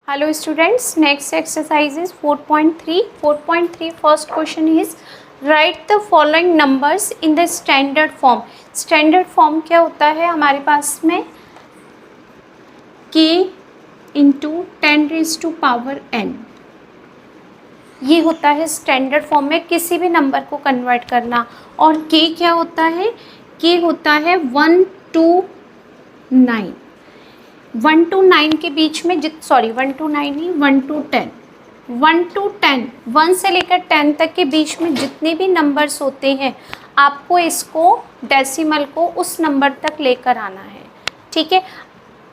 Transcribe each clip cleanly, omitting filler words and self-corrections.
Hello students, next exercise is 4.3. 4.3 first question is write the following numbers in the standard form. Standard form क्या होता है हमारे पास में k into 10 raise to power n, ये होता है स्टैंडर्ड फॉर्म में किसी भी नंबर को कन्वर्ट करना। और k क्या होता है, k होता है 1 to 9, 1 to 9 के बीच में 1 to 9 नहीं 1 to 10, 1 to 10, 1 से लेकर 10 तक के बीच में जितने भी नंबर्स होते हैं आपको इसको डेसिमल को उस नंबर तक लेकर आना है, ठीक है।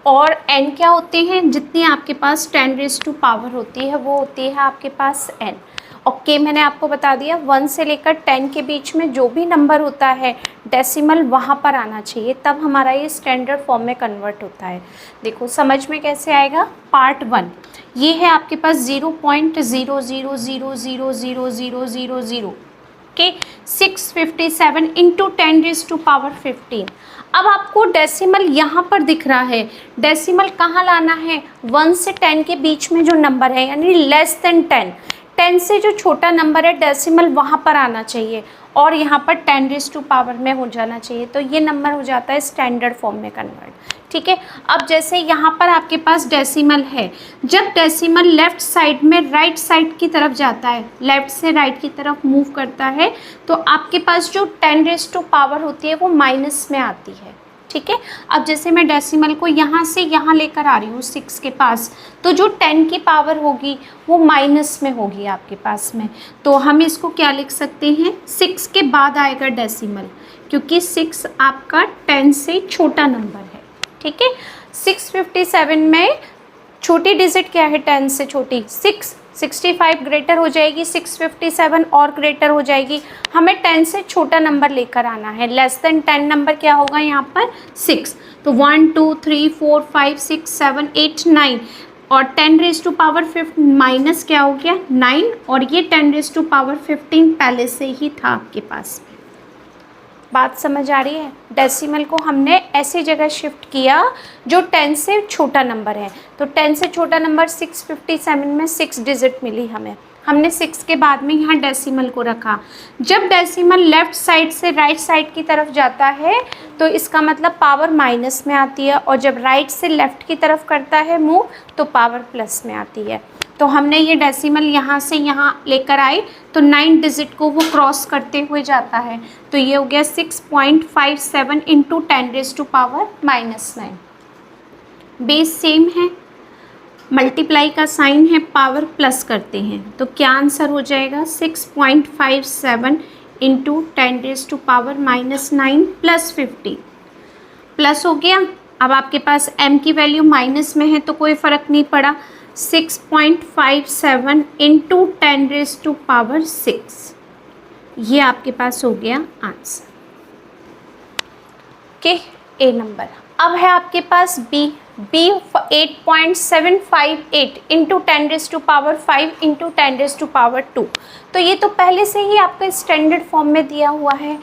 और n क्या होते हैं, जितनी आपके पास 10 रेज़ टू पावर होती है वो होती है आपके पास n। और k मैंने आपको बता दिया 1 से लेकर 10 के बीच में जो भी नंबर होता है डेसिमल वहाँ पर आना चाहिए, तब हमारा ये स्टैंडर्ड फॉर्म में कन्वर्ट होता है। देखो समझ में कैसे आएगा। पार्ट 1 ये है आपके पास 0.00000000, okay 657 into 10 raise to power 15। अब आपको डेसिमल यहाँ पर दिख रहा है, डेसिमल कहाँ लाना है, 1 से 10 के बीच में जो नंबर है यानी लेस देन 10, 10 से जो छोटा नंबर है डेसिमल वहाँ पर आना चाहिए और यहाँ पर 10 रेज़ टू पावर में हो जाना चाहिए, तो ये नंबर हो जाता है स्टैंडर्ड फॉर्म में कन्वर्ट, ठीक है। अब जैसे यहाँ पर आपके पास डेसिमल है, जब डेसिमल लेफ़्ट साइड में राइट साइड की तरफ जाता है, लेफ़्ट से राइट की तरफ मूव करता है, तो आपके पास जो 10 रेज़ टू पावर होती है वो माइनस में आती है, ठीक है। अब जैसे मैं डेसिमल को यहाँ से यहाँ लेकर आ रही हूँ 6 के पास, तो जो 10 की पावर होगी वो माइनस में होगी आपके पास में, तो हम इसको क्या लिख सकते हैं, 6 के बाद आएगा डेसिमल, क्योंकि 6 आपका 10 से छोटा नंबर है, ठीक है। 657 में छोटी डिजिट क्या है 10 से छोटी, 65 ग्रेटर हो जाएगी, 657 और ग्रेटर हो जाएगी, हमें 10 से छोटा नंबर लेकर आना है, लेस देन 10 नंबर क्या होगा यहाँ पर 6, तो 1 2 3 4 5 6 7 8 9 और 10 रेज़ टू पावर 5 माइनस क्या हो गया 9, और ये 10 रेज़ टू पावर 15 पहले से ही था आपके पास। बात समझ आ रही है। डेसिमल को हमने ऐसी जगह शिफ्ट किया जो 10 से छोटा नंबर है, तो 10 से छोटा नंबर 657 में 6 डिजिट मिली हमें, हमने 6 के बाद में यहाँ डेसिमल को रखा। जब डेसिमल लेफ़्ट साइड से राइट साइड की तरफ जाता है तो इसका मतलब पावर माइनस में आती है, और जब राइट से लेफ़्ट की तरफ करता है मूव तो पावर प्लस में आती है। तो हमने ये डेसिमल यहाँ से यहाँ लेकर आए तो 9 डिजिट को वो क्रॉस करते हुए जाता है, तो ये हो गया 6.57 into 10 raise to power -9। Base same है, मल्टीप्लाई का साइन है, पावर प्लस करते हैं, तो क्या आंसर हो जाएगा 6.57 into 10 raise to power -9 plus 50, plus हो गया। अब आपके पास m की वैल्यू माइनस में है तो कोई फ़र्क नहीं पड़ा, 6.57 इंटू 10 रेज़ टू पावर 6, ये आपके पास हो गया आंसर, ओके ए नंबर। अब है आपके पास b 8.758 into 10 raise to power 5 into 10 raise to power 2, तो ये तो पहले से ही आपका स्टैंडर्ड फॉर्म में दिया हुआ है,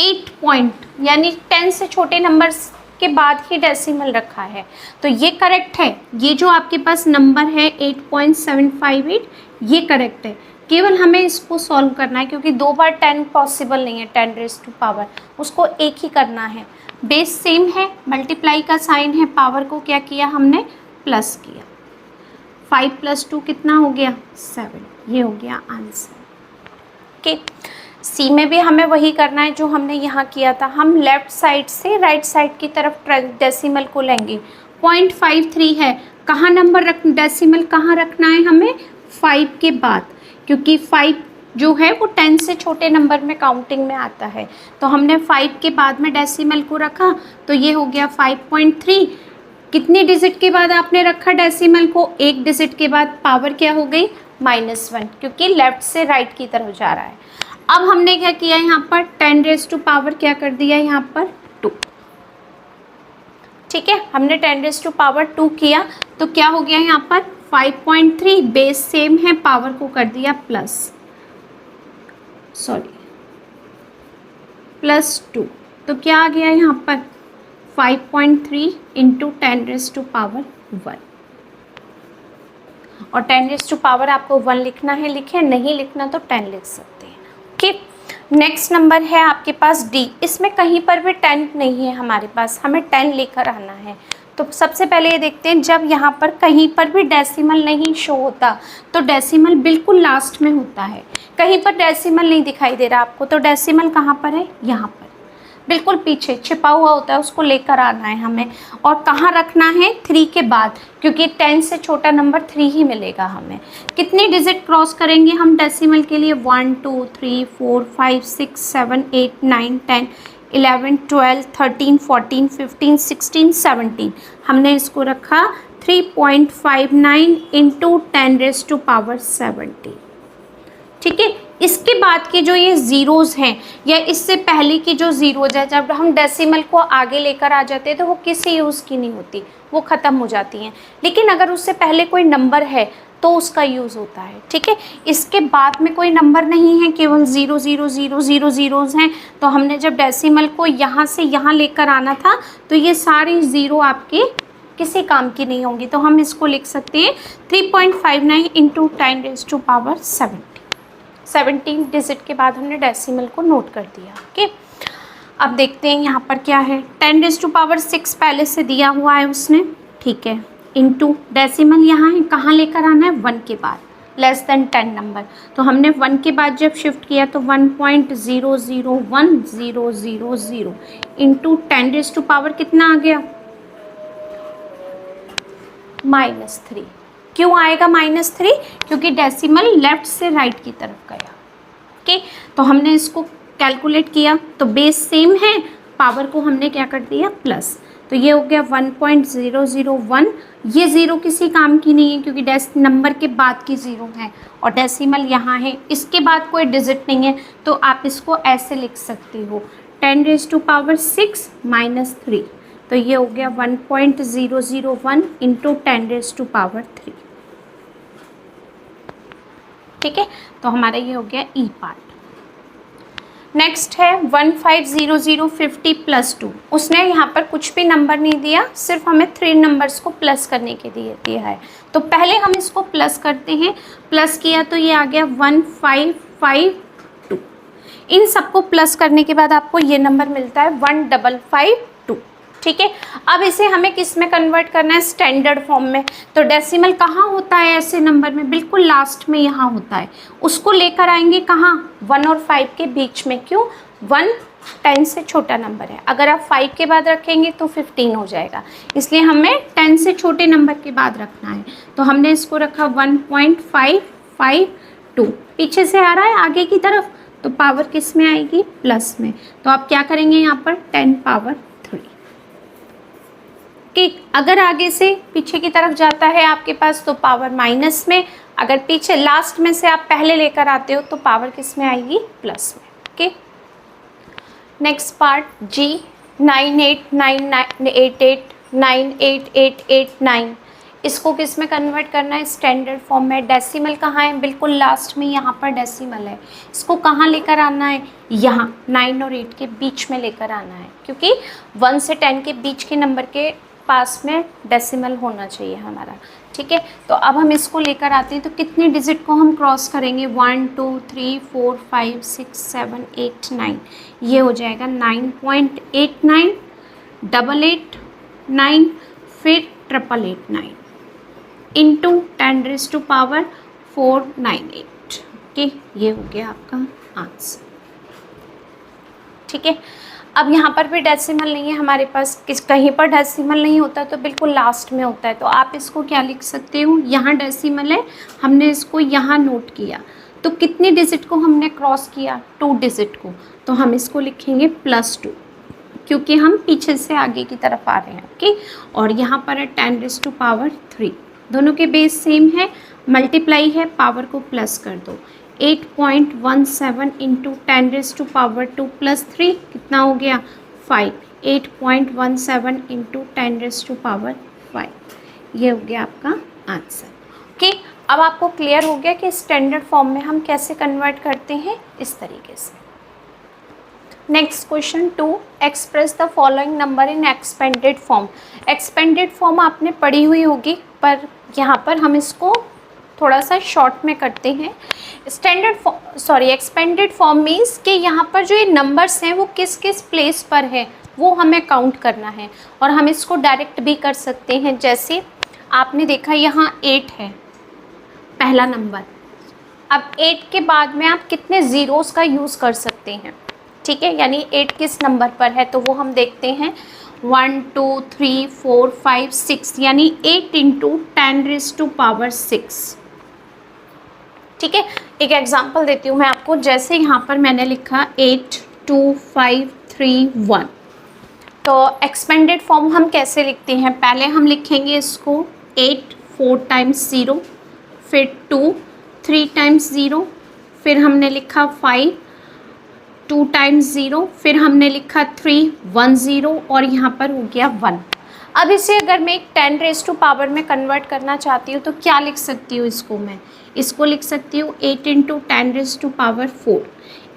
8 पॉइंट यानी 10 से छोटे नंबर्स के बाद ही डेसिमल रखा है, तो ये करेक्ट है। ये जो आपके पास नंबर है 8.758 ये करेक्ट है, केवल हमें इसको सॉल्व करना है क्योंकि 2 बार 10 पॉसिबल नहीं है, 10 रेज़ टू पावर, उसको एक ही करना है। बेस सेम है, मल्टीप्लाई का साइन है, पावर को क्या किया हमने प्लस किया, 5 + 2 कितना हो गया 7, ये हो गया आंसर, ओके। सी में भी हमें वही करना है जो हमने यहाँ किया था, हम लेफ़्ट साइड से राइट साइड की तरफ डेसिमल को लेंगे। 0.53 है, कहाँ नंबर डेसिमल कहाँ रखना है हमें 5 के बाद, क्योंकि 5 जो है वो 10 से छोटे नंबर में काउंटिंग में आता है, तो हमने 5 के बाद में डेसिमल को रखा, तो ये हो गया 5.3। कितनी डिजिट के बाद आपने रखा डेसिमल को, एक डिजिट के बाद, पावर क्या हो गई -1, क्योंकि लेफ़्ट से राइट की तरफ जा रहा है। अब हमने क्या किया यहाँ पर 10 रेज़ टू पावर क्या कर दिया यहाँ पर 2, ठीक है, हमने 10 रेज़ टू पावर 2 किया, तो क्या हो गया यहाँ पर 5.3, बेस सेम है, पावर को कर दिया +2, तो क्या आ गया यहाँ पर 5.3 इंटू 10 रेज़ टू पावर 1, और 10⁻⁴ आपको 1 लिखना है, लिखे, नहीं लिखना तो 10 लिख सकते हैं। ओके, नेक्स्ट नंबर है आपके पास डी। इसमें कहीं पर भी 10 नहीं है हमारे पास, हमें 10 लेकर आना है। तो सबसे पहले ये देखते हैं, जब यहाँ पर कहीं पर भी डेसिमल नहीं शो होता तो डेसिमल बिल्कुल लास्ट में होता है। कहीं पर डेसिमल नहीं दिखाई दे रहा आपको, तो डेसिमल कहाँ पर है, यहाँ पर बिल्कुल पीछे छिपा हुआ होता है, उसको लेकर आना है हमें। और कहाँ रखना है, 3 के बाद, क्योंकि 10 से छोटा नंबर 3 ही मिलेगा हमें। कितनी डिजिट क्रॉस करेंगे हम डेसिमल के लिए, 1 2 3 4 5 6 7 8 9 10 11 12 13 14 15 16 17। हमने इसको रखा 3.59 इंटू 10⁻⁷। ठीक है, इसके बाद के जो ये ज़ीरोज़ हैं या इससे पहले की जो ज़ीरोज़ है, जब हम डेसिमल को आगे लेकर आ जाते हैं तो वो किसी यूज़ की नहीं होती, वो ख़त्म हो जाती हैं। लेकिन अगर उससे पहले कोई नंबर है तो उसका यूज़ होता है। ठीक है, इसके बाद में कोई नंबर नहीं है, केवल 0 0 0 0 ज़ीरोज़ हैं। तो हमने जब डेसिमल को यहाँ से यहाँ लेकर आना था तो ये सारी ज़ीरो आपके किसी काम की नहीं होंगी, तो हम इसको लिख सकते हैं 3.59 इंटू 10⁻⁷। 17 डिजिट के बाद हमने डेसिमल को नोट कर दिया। ओके, अब देखते हैं यहाँ पर क्या है। 10⁻⁶ पहले से दिया हुआ है उसने, ठीक है, इंटू डेसिमल यहाँ है, कहाँ लेकर आना है, 1 के बाद, लेस देन 10 नंबर। तो हमने 1 के बाद जब शिफ्ट किया तो 1.001000 इंटू 10⁻⁻ कितना आ गया, -3। क्यों आएगा -3, क्योंकि डेसिमल लेफ्ट से राइट की तरफ गया। ओके, तो हमने इसको कैलकुलेट किया तो बेस सेम है, पावर को हमने क्या कर दिया, प्लस। तो ये हो गया 1.001। ये ज़ीरो किसी काम की नहीं है क्योंकि नंबर के बाद की ज़ीरो है और डेसिमल यहाँ है, इसके बाद कोई डिजिट नहीं है, तो आप इसको ऐसे लिख सकते हो 10⁻⁶ -3। तो ये हो गया 1.001 इंटू 10⁻⁵। ठीक है, तो हमारा ये हो गया ई पार्ट। नेक्स्ट है 150050 + 2। उसने यहाँ पर कुछ भी नंबर नहीं दिया, सिर्फ हमें 3 नंबर्स को प्लस करने के लिए दिया है। तो पहले हम इसको प्लस करते हैं, प्लस किया तो ये आ गया 1552। इन सबको प्लस करने के बाद आपको ये नंबर मिलता है 1552। ठीक है, अब इसे हमें किस में कन्वर्ट करना है, स्टैंडर्ड फॉर्म में। तो डेसिमल कहाँ होता है ऐसे नंबर में, बिल्कुल लास्ट में यहाँ होता है। उसको लेकर आएंगे कहाँ, 1 और 5 के बीच में। क्यों, 1 10 से छोटा नंबर है, अगर आप 5 के बाद रखेंगे तो 15 हो जाएगा, इसलिए हमें 10 से छोटे नंबर के बाद रखना है। तो हमने इसको रखा 1.552। पीछे से आ रहा है आगे की तरफ, तो पावर किस में आएगी, प्लस में। तो आप क्या करेंगे यहाँ पर 10 पावर 3। कि अगर आगे से पीछे की तरफ जाता है आपके पास तो पावर माइनस में, अगर पीछे लास्ट में से आप पहले लेकर आते हो तो पावर किस में आएगी, प्लस में। ओके, नेक्स्ट पार्ट जी, 989988988889। इसको किस में कन्वर्ट करना है, स्टैंडर्ड फॉर्म में। डेसिमल कहाँ है, बिल्कुल लास्ट में, यहाँ पर डेसिमल है। इसको कहाँ लेकर आना है, यहाँ 9 और 8 के बीच में लेकर आना है, क्योंकि 1 से 10 के बीच के नंबर के पास में डेसिमल होना चाहिए हमारा। ठीक है, तो अब हम इसको लेकर आते हैं, तो कितने डिजिट को हम क्रॉस करेंगे, 1 2 3 4 5 6 7 8 9। ये हो जाएगा 9.89 889 फिर 888 इंटू 10⁻⁴98। ओके, ये हो गया आपका आंसर। ठीक है, अब यहाँ पर भी डेसिमल नहीं है हमारे पास, कहीं पर डेसिमल नहीं होता तो बिल्कुल लास्ट में होता है। तो आप इसको क्या लिख सकते हो, यहाँ डेसिमल है, हमने इसको यहाँ नोट किया, तो कितने डिजिट को हमने क्रॉस किया, 2 डिजिट को, तो हम इसको लिखेंगे +2, क्योंकि हम पीछे से आगे की तरफ आ रहे हैं। ओके, और यहाँ पर है 10⁻3। दोनों के बेस सेम है, मल्टीप्लाई है, पावर को प्लस कर दो। 8.17 इंटू 10⁻² + 3 कितना हो गया, 5। 8.17 इंटू 10⁻5, ये हो गया आपका आंसर। ओके, अब आपको क्लियर हो गया कि स्टैंडर्ड फॉर्म में हम कैसे कन्वर्ट करते हैं, इस तरीके से। Next question 2, express the following number in expanded form. Expanded form आपने पढ़ी हुई होगी, पर यहाँ पर हम इसको थोड़ा सा शॉर्ट में करते हैं। एक्सपेंडेड फॉर्म मीन्स कि यहाँ पर जो ये नंबर्स हैं वो किस किस प्लेस पर है वो हमें काउंट करना है, और हम इसको डायरेक्ट भी कर सकते हैं। जैसे आपने देखा यहाँ 8 है पहला नंबर, अब 8 के बाद में आप कितने ज़ीरोज़ का यूज़ कर सकते हैं, ठीक है, यानी 8 किस नंबर पर है तो वो हम देखते हैं 1 2 3 4 5 6, यानी 8 इंटू 10⁻⁶। ठीक है, एक एग्जांपल देती हूँ मैं आपको। जैसे यहाँ पर मैंने लिखा 8 2 5 3 1, तो एक्सपेंडेड फॉर्म हम कैसे लिखते हैं, पहले हम लिखेंगे इसको 8 4 टाइम्स 0, फिर 2 3 टाइम्स 0, फिर हमने लिखा 5 2 टाइम्स 0, फिर हमने लिखा 3 1 0, और यहाँ पर हो गया 1। अब इसे अगर मैं एक 10⁻⁴ में कन्वर्ट करना चाहती हूँ तो क्या लिख सकती हूँ इसको मैं, इसको लिख सकती हूँ 8 इंटू 10⁻⁴,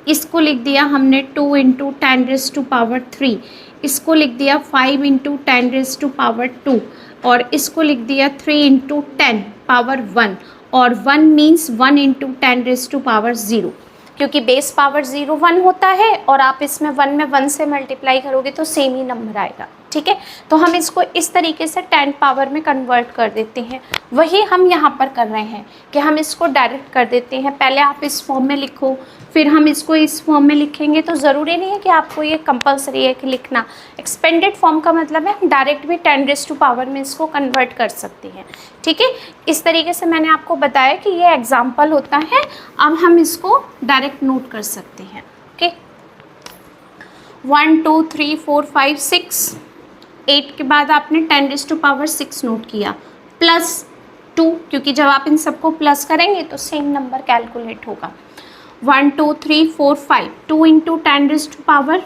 इसको लिख दिया हमने 2 इंटू 10⁻⁴, इसको लिख दिया 5 इंटू 10⁻², और इसको लिख दिया 3 इंटू 10⁻⁴, और 1 मीन्स 1 इंटू 10⁻�0, क्योंकि बेस पावर 0 1 होता है और आप इसमें 1 में 1 से मल्टीप्लाई करोगे तो सेम ही नंबर आएगा। ठीक है, तो हम इसको इस तरीके से 10 पावर में कन्वर्ट कर देते हैं। वही हम यहाँ पर कर रहे हैं कि हम इसको डायरेक्ट कर देते हैं। पहले आप इस फॉर्म में लिखो, फिर हम इसको इस फॉर्म में लिखेंगे, तो ज़रूरी नहीं है कि आपको ये कंपलसरी है कि लिखना। एक्सपेंडेड फॉर्म का मतलब है हम डायरेक्ट भी 10⁻⁴ में इसको कन्वर्ट कर सकते हैं। ठीक है, इस तरीके से मैंने आपको बताया कि ये एग्जाम्पल होता है। अब हम इसको डायरेक्ट नोट कर सकते हैं। ओके, 1 2 3 4 5 6, 8 के बाद आपने 10⁻⁶ नोट किया, प्लस 2, क्योंकि जब आप इन सबको प्लस करेंगे तो सेम नंबर कैलकुलेट होगा। 1 2 3 4 5, 2 इंटू 10⁻⁵,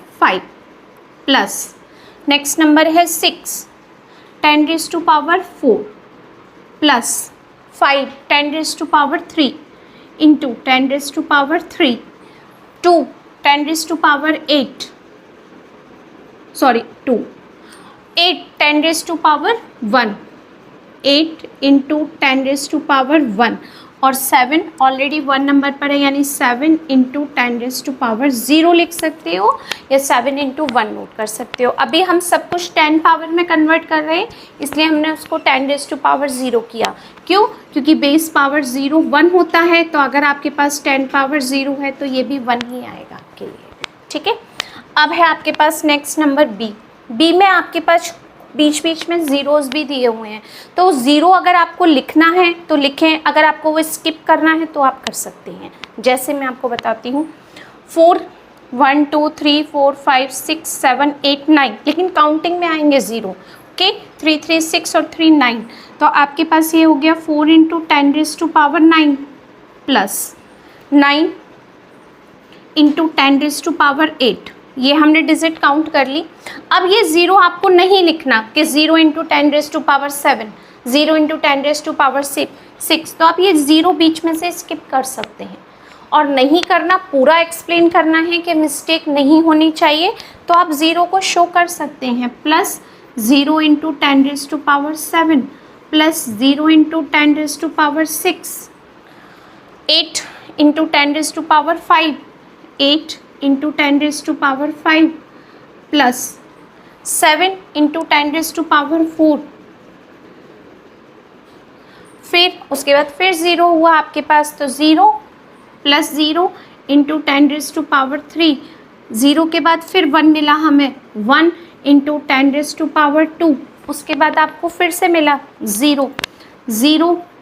प्लस नेक्स्ट नंबर है 6 10⁻⁴, प्लस 5 10⁻³ इंटू 10⁻³, 2 10⁻⁸, सॉरी 2 8 10⁻⁴, 8 इंटू 10⁻⁴, और 7 ऑलरेडी 1 नंबर पर है, यानी 7 इंटू 10⁻�0 लिख सकते हो, या 7 इंटू 1 नोट कर सकते हो। अभी हम सब कुछ 10 पावर में कन्वर्ट कर रहे हैं, इसलिए हमने उसको 10⁻�0 किया। क्यों? क्योंकि बेस पावर 0 1 होता है, तो अगर आपके पास 10 पावर 0 है तो ये भी 1 ही आएगा आपके लिए। ठीक है, अब है आपके पास नेक्स्ट नंबर बी में आपके पास बीच बीच में ज़ीरोज़ भी दिए हुए हैं, तो 0 अगर आपको लिखना है तो लिखें, अगर आपको वो स्किप करना है तो आप कर सकते हैं। जैसे मैं आपको बताती हूँ 4 1 2 3 4 5 6 7 8 9, लेकिन काउंटिंग में आएंगे 0। ओके, 3 3 6 और 3 9, तो आपके पास ये हो गया 4 इंटू 10⁻⁹ प्लस 9 इंटू 10⁸, ये हमने डिजिट काउंट कर ली। अब ये 0 आपको नहीं लिखना कि 0 इंटू 10⁻⁷, 0 इंटू 10⁻⁶, तो आप ये 0 बीच में से स्किप कर सकते हैं। और नहीं करना, पूरा एक्सप्लेन करना है कि मिस्टेक नहीं होनी चाहिए, तो आप 0 को शो कर सकते हैं। Plus 0 into 10⁻⁷, plus 0 into 10⁻⁶, 8 into 10⁻⁵, 8 into 10⁻⁵, plus 7 into 10⁻⁴, फिर उसके बाद फिर 0 हुआ आपके पास, तो 0 प्लस 0 इंटू 10⁻⁵, 0 के बाद फिर 1 मिला हमें, 1 इंटू 10⁻², उसके बाद आपको फिर से मिला 0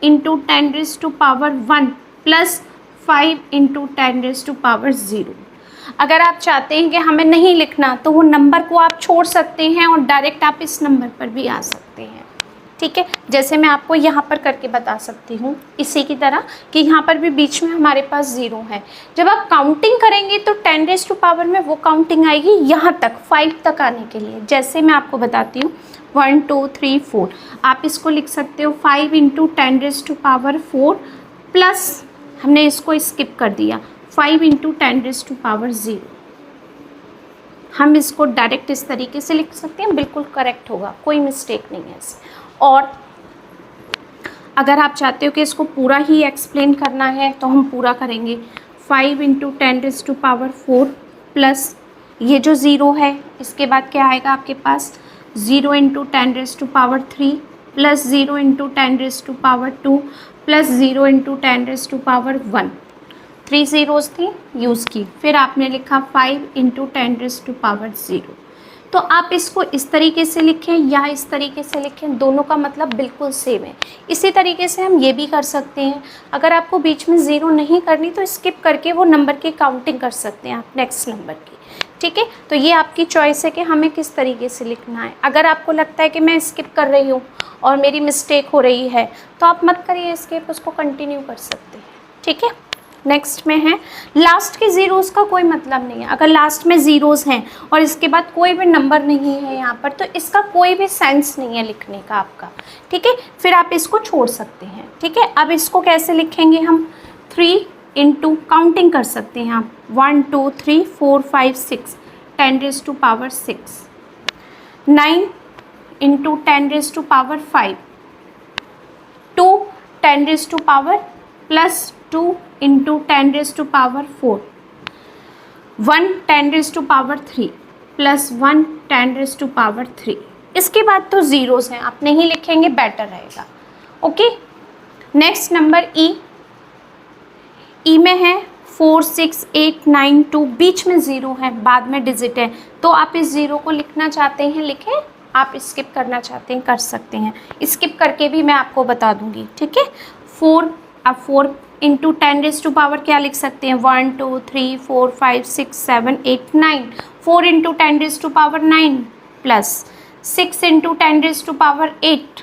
इंटू 10⁻⁴, प्लस 5 इंटू 10⁻�0। अगर आप चाहते हैं कि हमें नहीं लिखना, तो वो नंबर को आप छोड़ सकते हैं और डायरेक्ट आप इस नंबर पर भी आ सकते हैं। ठीक है, जैसे मैं आपको यहाँ पर करके बता सकती हूँ इसी की तरह, कि यहाँ पर भी बीच में हमारे पास 0 है। जब आप काउंटिंग करेंगे तो 10⁻⁴ में वो काउंटिंग आएगी यहाँ तक, 5 तक आने के लिए। जैसे मैं आपको बताती हूँ 1 2 3 4, आप इसको लिख सकते हो 5 इंटू 10⁻⁴, प्लस हमने इसको स्किप कर दिया 5 इंटू 10⁻�0। हम इसको डायरेक्ट इस तरीके से लिख सकते हैं, बिल्कुल करेक्ट होगा, कोई मिस्टेक नहीं है इसमें। और अगर आप चाहते हो कि इसको पूरा ही एक्सप्लेन करना है तो हम पूरा करेंगे। 5 × 10⁴ प्लस ये जो ज़ीरो है इसके बाद क्या आएगा आपके पास 0 × 10⁻³ प्लस 0 × 10⁻² प्लस 0 × 10⁻1। 3 ज़ीरोज़ थी यूज़ की, फिर आपने लिखा 5 × 10⁻0। तो आप इसको इस तरीके से लिखें या इस तरीके से लिखें, दोनों का मतलब बिल्कुल सेम है। इसी तरीके से हम ये भी कर सकते हैं। अगर आपको बीच में ज़ीरो नहीं करनी तो स्किप करके वो नंबर की काउंटिंग कर सकते हैं आप नेक्स्ट नंबर की, ठीक है। तो ये आपकी चॉइस है कि हमें किस तरीके से लिखना है। अगर आपको लगता है कि मैं स्किप कर रही हूँ और मेरी मिस्टेक हो रही है तो आप मत करिए स्किप, उसको कंटिन्यू कर सकते हैं, ठीक है। नेक्स्ट में है लास्ट के ज़ीरोज़ का कोई मतलब नहीं है। अगर लास्ट में ज़ीरोज़ हैं और इसके बाद कोई भी नंबर नहीं है यहाँ पर तो इसका कोई भी सेंस नहीं है लिखने का आपका, ठीक है। फिर आप इसको छोड़ सकते हैं, ठीक है। अब इसको कैसे लिखेंगे हम 3 × काउंटिंग कर सकते हैं आप 1 2 3 4 5 6 10⁻6 9 × 10⁻5 2 10⁻2 × 10⁻4 1 10⁻3 प्लस 1 10⁻3। इसके बाद तो ज़ीरोज़ हैं, आप नहीं लिखेंगे बेटर रहेगा, ओके। नेक्स्ट नंबर ई में है 4 6 8 9 2, बीच में ज़ीरो है, बाद में डिजिट है, तो आप इस ज़ीरो को लिखना चाहते हैं लिखें, आप स्किप करना चाहते हैं कर सकते हैं। स्किप करके भी मैं आपको बता दूंगी, ठीक है। 4 अब 4 × 10⁻, क्या लिख सकते हैं 1 2 3 4 5 6 7 8 9 4 × 10⁻9 प्लस 6 × 10⁻8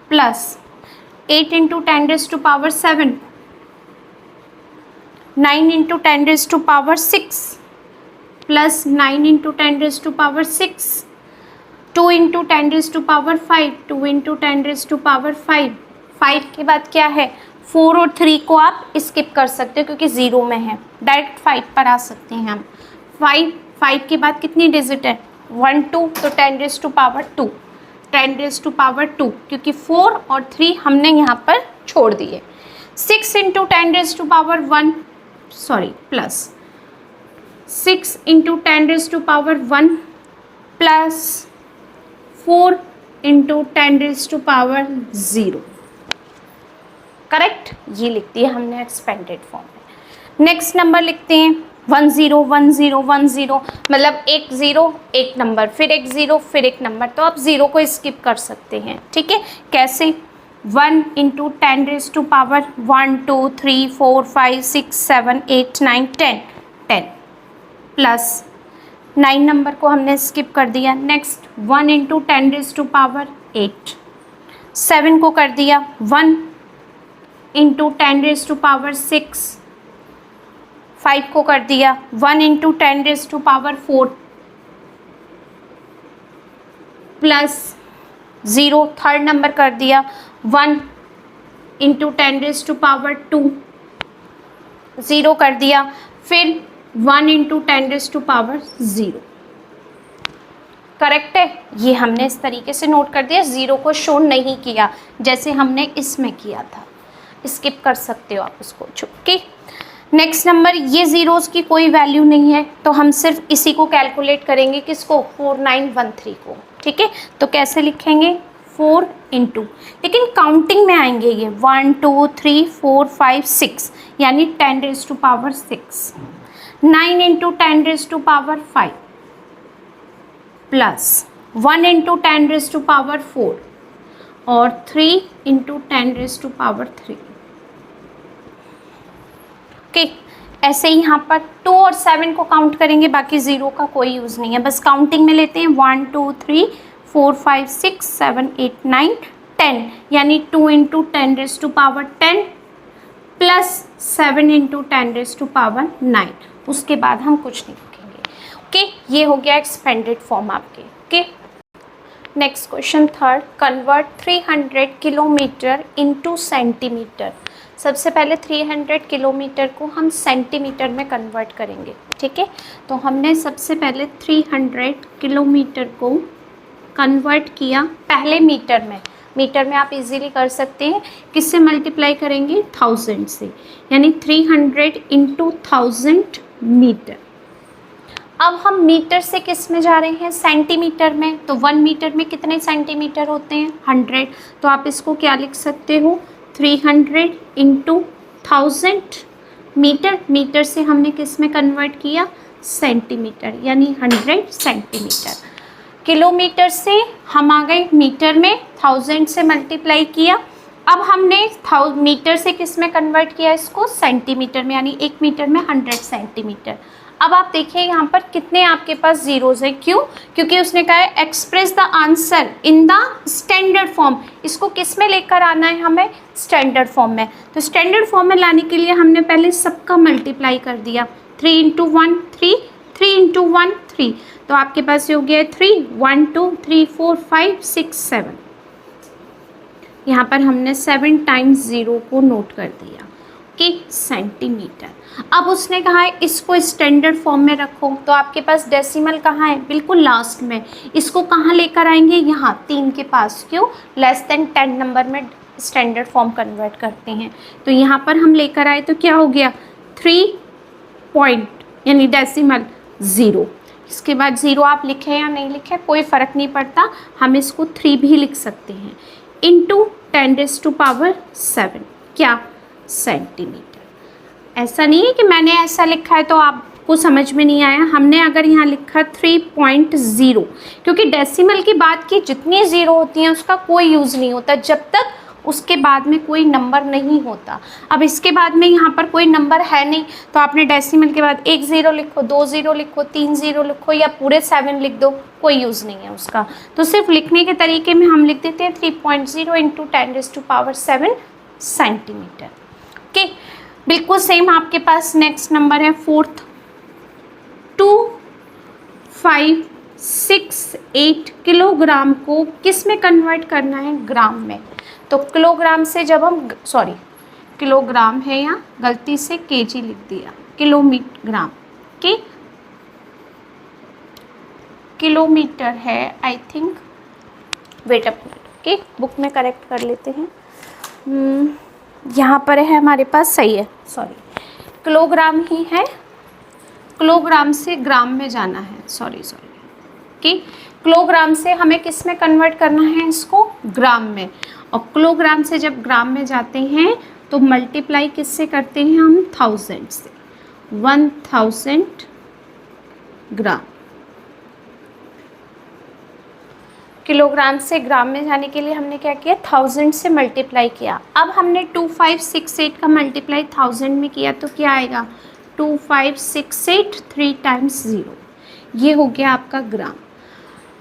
प्लस 8 × 10⁻7 9 × 10⁻6 प्लस 9 × 10⁻6 2 × 10⁻5 2 × 10⁻5 5 के बाद क्या है 4 और 3 को आप स्किप कर सकते हो क्योंकि ज़ीरो में है, डायरेक्ट 5 पर आ सकते हैं हम। 5 के बाद कितनी डिजिट है 1 2, तो 10⁻2 10⁻2 क्योंकि 4 और 3 हमने यहाँ पर छोड़ दिए। 6 × 10⁻1 प्लस 6 × 10⁻1 प्लस 4 × 10⁻0, करेक्ट। ये लिख दिया हमने एक्सपेंडेड फॉर्म में। नेक्स्ट नंबर लिखते हैं 1 0 1 0 1 0, मतलब एक ज़ीरो एक नंबर, फिर एक ज़ीरो फिर एक नंबर, तो आप ज़ीरो को स्किप कर सकते हैं, ठीक है। कैसे 1 × 10⁻1 2 3 4 5 6 7 8 9 10 प्लस 9 नंबर को हमने स्किप कर दिया। नेक्स्ट 1 × 10⁻8 7 को कर दिया 1 × 10⁻6 5 को कर दिया 1 × 10⁻4 प्लस 0 थर्ड नंबर कर दिया 1 × 10⁻2 0 कर दिया, फिर 1 × 10⁻0, करेक्ट है। ये हमने इस तरीके से नोट कर दिया, ज़ीरो को शो नहीं किया जैसे हमने इसमें किया था, स्किप कर सकते हो आप उसको छुप के। नेक्स्ट नंबर ये ज़ीरोज़ की कोई वैल्यू नहीं है तो हम सिर्फ इसी को कैलकुलेट करेंगे, किसको 4913 को, ठीक है। तो कैसे लिखेंगे 4 × लेकिन काउंटिंग में आएंगे ये 1 2 3 4 5 6 यानी 10⁻6 9 × 10⁻5 प्लस 1 × 10⁻4 और 3 × 10⁻3, ओके। ऐसे ही यहाँ पर 2 और 7 को काउंट करेंगे, बाकी ज़ीरो का कोई यूज़ नहीं है, बस काउंटिंग में लेते हैं 1 2 3 4 5 6 7 8 9 10 यानी 2 × 10⁻10 प्लस 7 × 10⁻9, उसके बाद हम कुछ नहीं लिखेंगे, ओके। ये हो गया एक्सपेंडेड फॉर्म आपके, okay. Next question third, convert 300 kilometre into centimetre. सबसे पहले 300 किलोमीटर को हम सेंटीमीटर में कन्वर्ट करेंगे, ठीक है। तो हमने सबसे पहले 300 किलोमीटर को कन्वर्ट किया पहले मीटर में, मीटर में आप इजीली कर सकते हैं। किससे मल्टीप्लाई करेंगे? 1000 से, यानी 300 इंटू 1000 मीटर। अब हम मीटर से किस में जा रहे हैं? सेंटीमीटर में। तो 1 मीटर में कितने सेंटीमीटर होते हैं? 100। तो आप इसको क्या लिख सकते हो? 300 इंटू 1000 मीटर। मीटर से हमने किस में कन्वर्ट किया? सेंटीमीटर, यानी 100 सेंटीमीटर। किलोमीटर से हम आ गए मीटर में, 1000 से मल्टीप्लाई किया। अब हमने मीटर से किस में कन्वर्ट किया? इसको सेंटीमीटर में, यानी 1 मीटर में 100 सेंटीमीटर। अब आप देखिए यहाँ पर कितने आपके पास जीरोज़ हैं। क्यों? क्योंकि उसने कहा है express the answer in the standard form. इसको किस में लेकर आना है हमें? स्टैंडर्ड फॉर्म में। तो स्टैंडर्ड फॉर्म में लाने के लिए हमने पहले सबका मल्टीप्लाई कर दिया। 3 इंटू 1 3, 3 इंटू 1 3, तो आपके पास ये हो गया 3, 1 2 3 4 5 6 7। यहाँ पर हमने 7 टाइम्स ज़ीरो को नोट कर दिया कि सेंटीमीटर। अब उसने कहा है इसको स्टैंडर्ड फॉर्म में रखो, तो आपके पास डेसिमल कहाँ है? बिल्कुल लास्ट में। इसको कहाँ लेकर आएंगे? यहाँ 3 के पास। क्यों? लेस देन 10 नंबर में स्टैंडर्ड फॉर्म कन्वर्ट करते हैं। तो यहाँ पर हम लेकर आए तो क्या हो गया? 3 पॉइंट, यानी डेसिमल 0। इसके बाद 0 आप लिखें या नहीं लिखें कोई फ़र्क नहीं पड़ता, हम इसको 3 भी लिख सकते हैं। इंटू 10⁻⁷ क्या? सेंटीमीटर। ऐसा नहीं है कि मैंने ऐसा लिखा है तो आपको समझ में नहीं आया। हमने अगर यहाँ लिखा 3.0, क्योंकि डेसिमल की बात की जितनी ज़ीरो होती हैं उसका कोई यूज़ नहीं होता जब तक उसके बाद में कोई नंबर नहीं होता। अब इसके बाद में यहाँ पर कोई नंबर है नहीं, तो आपने डेसिमल के बाद 1 0 लिखो, 2 0 लिखो, 3 0 लिखो, या पूरे 7 लिख दो, कोई यूज़ नहीं है उसका। तो सिर्फ लिखने के तरीके में हम लिख देते हैं 3.0 इंटू 10⁻⁷ सेंटीमीटर। ओके, बिल्कुल सेम आपके पास नेक्स्ट नंबर है 4th। 2568 किलोग्राम को किस में कन्वर्ट करना है? ग्राम में। तो किलोग्राम से जब हम किलोग्राम है, यहाँ गलती से केजी लिख दिया, किलोमीटर के किलोमीटर है I think. Wait up, okay book में करेक्ट कर लेते हैं। यहाँ पर है हमारे पास, सही है, सॉरी किलोग्राम ही है, किलोग्राम से ग्राम में जाना है, सॉरी कि किलोग्राम से हमें किस में कन्वर्ट करना है? इसको ग्राम में। और किलोग्राम से जब ग्राम में जाते हैं तो मल्टीप्लाई किससे करते हैं हम? 1000 से। 1000 ग्राम। किलोग्राम से ग्राम में जाने के लिए हमने क्या किया? 1000 से मल्टीप्लाई किया। अब हमने 2568 का मल्टीप्लाई 1000 में किया तो क्या आएगा? 2568 3 टाइम्स 0, ये हो गया आपका ग्राम।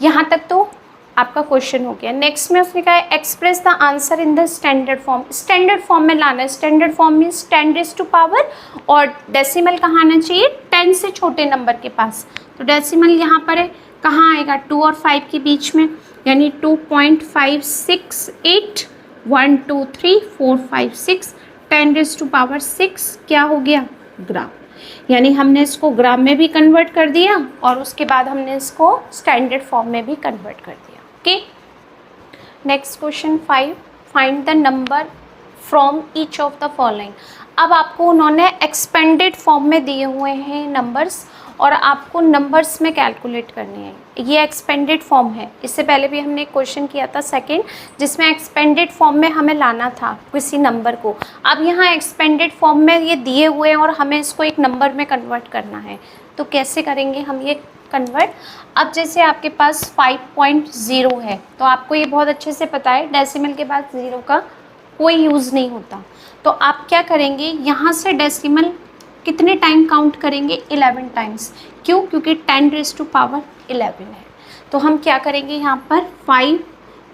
यहाँ तक तो आपका क्वेश्चन हो गया। नेक्स्ट में उसने कहा है express the answer in the standard form. Standard form में लाना है। स्टैंडर्ड फॉर्म मीन्स 10⁻, और डेसिमल कहाँ आना चाहिए? 10 से छोटे नंबर के पास। तो डेसिमल यहाँ पर है, कहाँ आएगा? 2 और 5 के बीच में, यानी 2.568 1 2 3 4 5 6 10⁻⁶ क्या हो गया? ग्राम। यानी हमने इसको ग्राम में भी कन्वर्ट कर दिया और उसके बाद हमने इसको स्टैंडर्ड फॉर्म में भी कन्वर्ट कर दिया। Okay, next question 5, find the number from each of the following. अब आपको उन्होंने एक्सपेंडेड फॉर्म में दिए हुए हैं नंबर्स, और आपको नंबर्स में कैलकुलेट करनी है। ये एक्सपेंडेड फॉर्म है। इससे पहले भी हमने एक क्वेश्चन किया था सेकंड, जिसमें एक्सपेंडेड फॉर्म में हमें लाना था किसी नंबर को। अब यहाँ एक्सपेंडेड फॉर्म में ये दिए हुए हैं और हमें इसको एक नंबर में कन्वर्ट करना है। तो कैसे करेंगे हम ये कन्वर्ट? अब जैसे आपके पास 5.0 है, तो आपको ये बहुत अच्छे से पता है डेसिमल के बाद 0 का कोई यूज़ नहीं होता। तो आप क्या करेंगे? यहाँ से डेसिमल कितने टाइम काउंट करेंगे? 11 टाइम्स। क्यों? क्योंकि 10⁻11 है। तो हम क्या करेंगे यहाँ पर? 5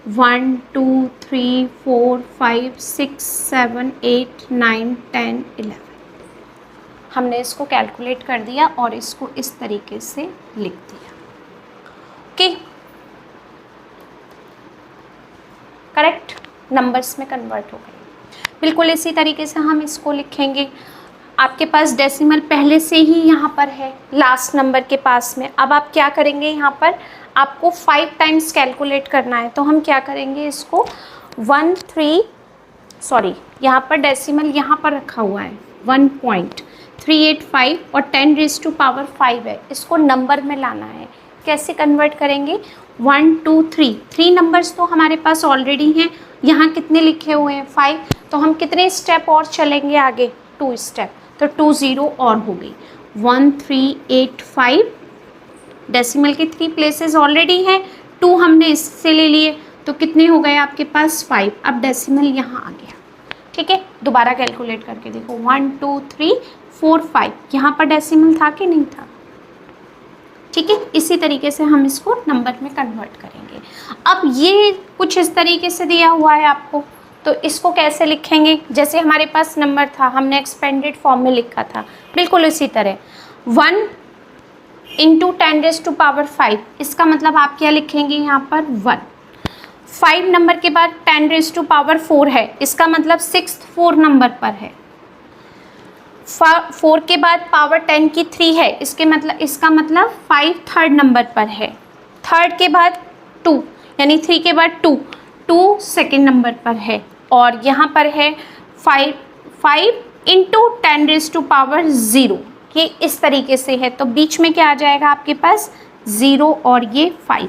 1 2 3 4 5 6 7 8 9 10 11 हमने इसको कैलकुलेट कर दिया और इसको इस तरीके से लिख दिया। ओके, करेक्ट, नंबर्स में कन्वर्ट हो गए। बिल्कुल इसी तरीके से हम इसको लिखेंगे। आपके पास डेसिमल पहले से ही यहाँ पर है लास्ट नंबर के पास में। अब आप क्या करेंगे? यहाँ पर आपको 5 टाइम्स कैलकुलेट करना है, तो हम क्या करेंगे? इसको यहाँ पर डेसिमल यहाँ पर रखा हुआ है 1.385 और 10⁵ है, इसको नंबर में लाना है। कैसे कन्वर्ट करेंगे? 1 2 3 3 नंबर्स तो हमारे पास ऑलरेडी हैं, यहाँ कितने लिखे हुए हैं 5, तो हम कितने स्टेप और चलेंगे आगे? 2 स्टेप, तो 2 0 और हो गई 1385। डेसिमल के 3 प्लेसेस ऑलरेडी हैं, 2 हमने इससे ले लिए, तो कितने हो गए आपके पास 5। अब डेसिमल यहाँ आ गया, ठीक है। दोबारा कैलकुलेट करके देखो 1 2 3 4 5, यहाँ पर डेसिमल था कि नहीं था? ठीक है, इसी तरीके से हम इसको नंबर में कन्वर्ट करेंगे। अब ये कुछ इस तरीके से दिया हुआ है आपको, तो इसको कैसे लिखेंगे? जैसे हमारे पास नंबर था, हमने एक्सपेंडेड फॉर्म में लिखा था, बिल्कुल इसी तरह 1 इंटू 10⁵, इसका मतलब आप क्या लिखेंगे यहाँ पर 1। 5 नंबर के बाद 10⁴ है, इसका मतलब 6th 4 नंबर पर है। 4 के बाद पावर 10 की 3 है, इसका मतलब 5 3rd नंबर पर है। 3rd के बाद 2, यानी 3 के बाद 2 2nd नंबर पर है, और यहाँ पर है 5 इंटू 10⁻0, ये इस तरीके से है, तो बीच में क्या आ जाएगा आपके पास 0 और ये 5।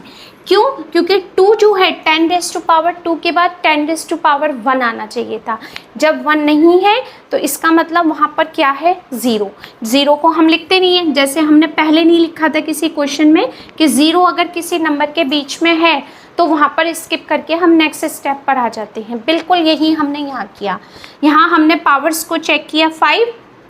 क्यों? क्योंकि 2 जो है 10⁻2 के बाद 10⁻1 आना चाहिए था। जब 1 नहीं है तो इसका मतलब वहाँ पर क्या है 0। 0 को हम लिखते नहीं हैं, जैसे हमने पहले नहीं लिखा था किसी क्वेश्चन में कि 0 अगर किसी नंबर के बीच में है तो वहाँ पर स्किप करके हम नेक्स्ट स्टेप पर आ जाते हैं। बिल्कुल यही हमने यहाँ किया। यहाँ हमने पावर्स को चेक किया, 5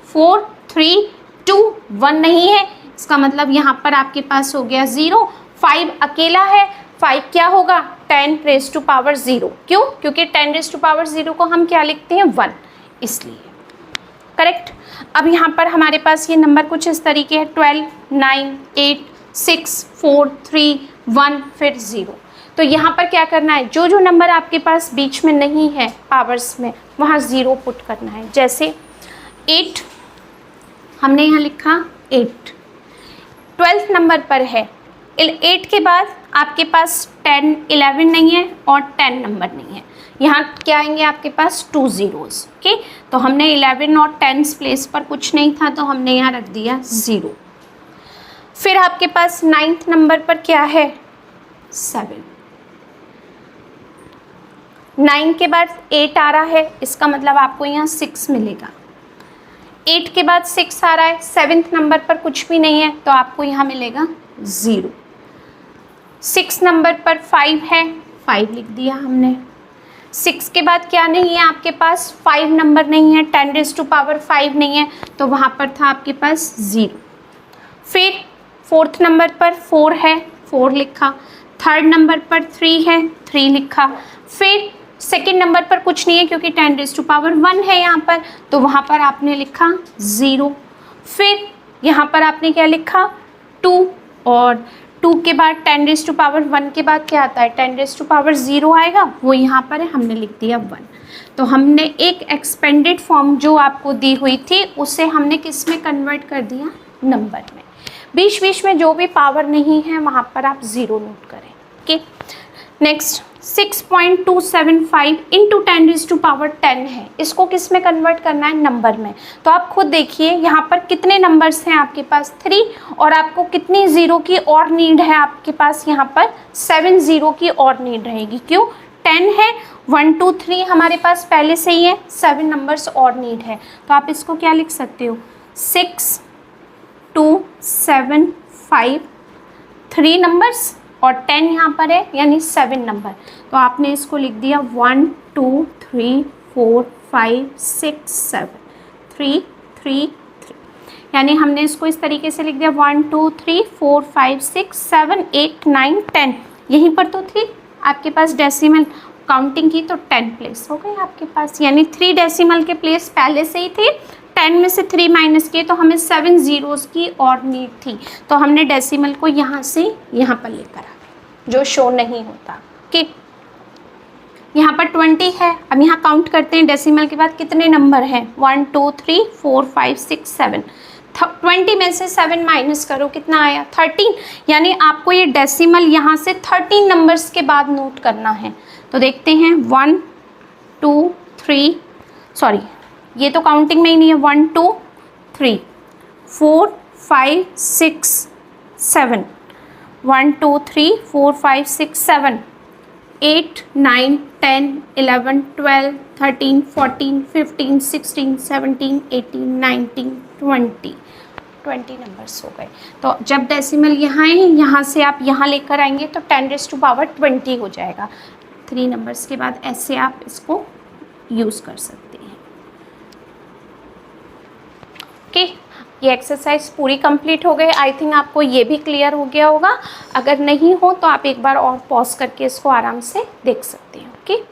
4 3 2 1 नहीं है, इसका मतलब यहाँ पर आपके पास हो गया 0। 5 अकेला है, 5 क्या होगा 10⁻0। क्यों? क्योंकि 10⁻0 को हम क्या लिखते हैं 1, इसलिए करेक्ट। अब यहाँ पर हमारे पास ये नंबर कुछ इस तरीके है 12 9 8 6 4 3 1 फिर 0। तो यहाँ पर क्या करना है, जो जो नंबर आपके पास बीच में नहीं है पावर्स में, वहाँ 0 पुट करना है। जैसे 8 हमने यहाँ लिखा 8, 12th नंबर पर है। 8 के बाद आपके पास 10 11 नहीं है और 10 नंबर नहीं है, यहाँ क्या आएंगे आपके पास 2 zeros। ओके, तो हमने 11 और 10 प्लेस पर कुछ नहीं था, तो हमने यहाँ रख दिया 0। फिर आपके पास 9th नंबर पर क्या है 7। 9 के बाद 8 आ रहा है, इसका मतलब आपको यहाँ 6 मिलेगा। 8 के बाद 6 आ रहा है, 7th नंबर पर कुछ भी नहीं है, तो आपको यहाँ मिलेगा 0। 6 नंबर पर 5 है, 5 लिख दिया हमने। 6 के बाद क्या नहीं है आपके पास, 5 नंबर नहीं है, 10⁻5 नहीं है, तो वहाँ पर था आपके पास 0। फिर 4th नंबर पर 4 है, 4 लिखा। 3rd नंबर पर 3 है, 3 लिखा। फिर 2nd नंबर पर कुछ नहीं है क्योंकि 10⁻1 है यहाँ पर, तो वहाँ पर आपने लिखा 0। फिर यहाँ पर आपने क्या लिखा 2, और 2 के बाद 10⁻1 के बाद क्या आता है 10⁻0 आएगा, वो यहाँ पर है, हमने लिख दिया 1। तो हमने एक एक्सपेंडेड फॉर्म जो आपको दी हुई थी उसे हमने किस में कन्वर्ट कर दिया, नंबर में। बीच बीच में जो भी पावर नहीं है वहाँ पर आप 0 नोट करें। ओके, नेक्स्ट 6.275 इंटू 10⁻10 है, इसको किस में कन्वर्ट करना है, नंबर में। तो आप खुद देखिए यहाँ पर कितने नंबर्स हैं आपके पास 3, और आपको कितनी 0 की और नीड है आपके पास, यहाँ पर 7 0 की और नीड रहेगी। क्यों? 10 है, 1 2 3 हमारे पास पहले से ही है, 7 नंबर्स और नीड है। तो आप इसको क्या लिख सकते हो 6 2 7 5 3 नंबर्स और 10 यहाँ पर है, यानी 7 नंबर। तो आपने इसको लिख दिया 1 2 3 4 5 6 7 3 3 3, यानी हमने इसको इस तरीके से लिख दिया 1 2 3 4 5 6 7 8 9 10। यहीं पर तो थी आपके पास डेसिमल, काउंटिंग की तो 10 प्लेस हो गए आपके पास, यानी 3 डेसिमल के प्लेस पहले से ही थे। 10 में से 3 माइनस किए तो हमें 7 zeros की और नीड थी, तो हमने डेसिमल को यहाँ से यहाँ पर लेकर आ गए, जो शो नहीं होता। कि यहाँ पर 20 है, अब यहाँ काउंट करते हैं डेसिमल के बाद कितने नंबर हैं, 1 2 3 4 5 6 7। 20 में से 7 माइनस करो, कितना आया 13, यानी आपको ये डेसिमल यहाँ से 13 नंबर्स के बाद नोट करना है। तो देखते हैं 1 2 3, सॉरी ये तो काउंटिंग में ही नहीं है, 1 2 3 4 5 6 7, 1 2 3 4 5 6 7 8 9 10 11 12 13 14 15 16 17 18 19 20 नंबर्स हो गए। तो जब डेसिमल यहाँ है, यहाँ से आप यहाँ लेकर आएंगे तो 10⁻20 हो जाएगा। 3 नंबर्स के बाद ऐसे आप इसको यूज़ कर सकते हैं। ओके, ये एक्सरसाइज पूरी कंप्लीट हो गई। आई थिंक आपको ये भी क्लियर हो गया होगा। अगर नहीं हो तो आप एक बार और पॉज करके इसको आराम से देख सकते हैं। ओके।